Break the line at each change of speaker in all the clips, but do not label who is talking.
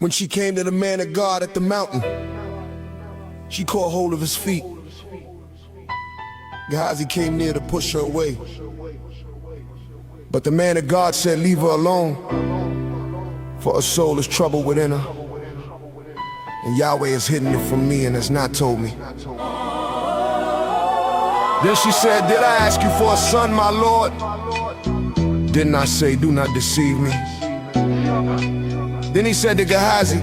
When she came to the man of God at the mountain, she caught hold of his feet. Gehazi came near to push her away, but the man of God said, "Leave her alone, for her soul is troubled within her, and Yahweh has hidden it from me and has not told me." Then she said, "Did I ask you for a son, my Lord? Didn't I say, do not deceive me?" Then he said to Gehazi,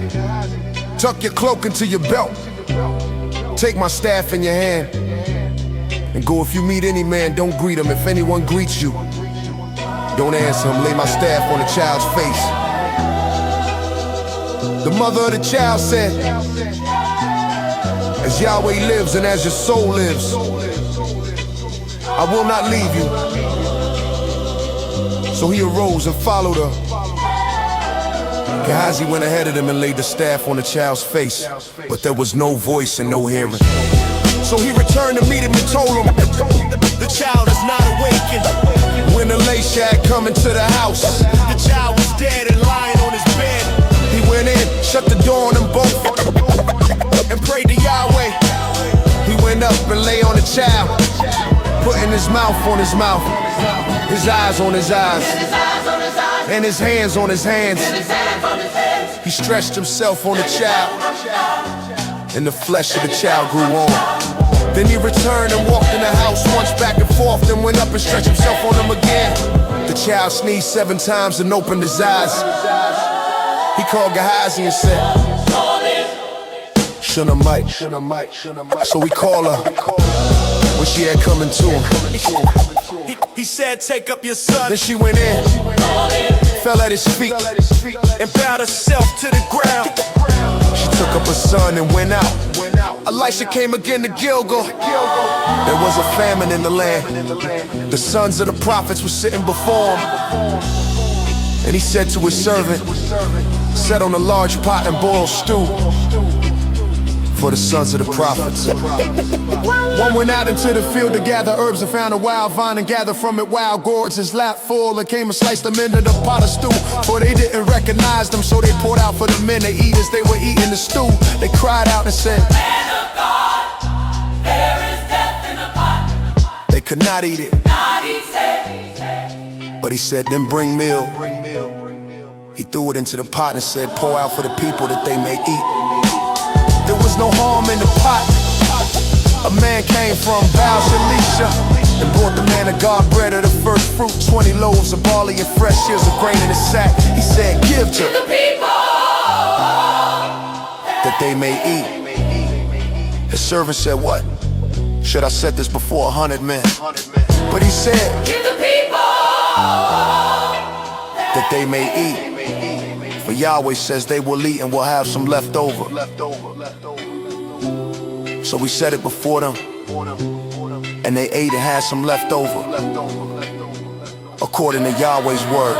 "Tuck your cloak into your belt, take my staff in your hand, and go. If you meet any man, don't greet him. If anyone greets you, don't answer him. Lay my staff on the child's face." The mother of the child said, "As Yahweh lives and as your soul lives, I will not leave you." So he arose and followed her. Gehazi went ahead of them and laid the staff on the child's face, but there was no voice and no hearing. So he returned to meet him and told him, "The child is not awakened." When Elisha had come into the house, the child was dead and lying on his bed. He went in, shut the door on them both, and prayed to Yahweh. He went up and lay on the child, putting his mouth on his mouth, his eyes on his eyes, and his hands on his hands. He stretched himself on the child, and the flesh of the child grew on. Then he returned and walked in the house once back and forth, then went up and stretched himself on him again. The child sneezed 7 times and opened his eyes. He called Gehazi and said, "Shunammite." So he called her when she had come into him. He said, "Take up your son." Then she went in, fell at his feet, and bowed herself to the ground. She took up her son and went out. Elisha came again to Gilgal. There was a famine in the land. The sons of the prophets were sitting before him. And he said to his servant, "Set on a large pot and boil stew for the sons of the prophets." One went out into the field to gather herbs and found a wild vine and gathered from it wild gourds. His lap full and came and sliced them into the pot of stew. For they didn't recognize them, so they poured out for the men to eat as they were eating the stew. They cried out and said, "Man of God, there is death in the pot." They could not eat it, but he said, "Then bring meal." He threw it into the pot and said, "Pour out for the people that they may eat." There was no harm in the pot. A man came from Baal Shalisha and brought the man of God bread of the first fruit, 20 loaves of barley and fresh ears of grain in his sack. He said, "Give to the people that they may eat." His servant said, "What? Should I set this before 100 men?" But he said, "Give the people that they may eat. For Yahweh says they will eat and will have some left over." So we set it before them, and they ate and had some left over, according to Yahweh's word.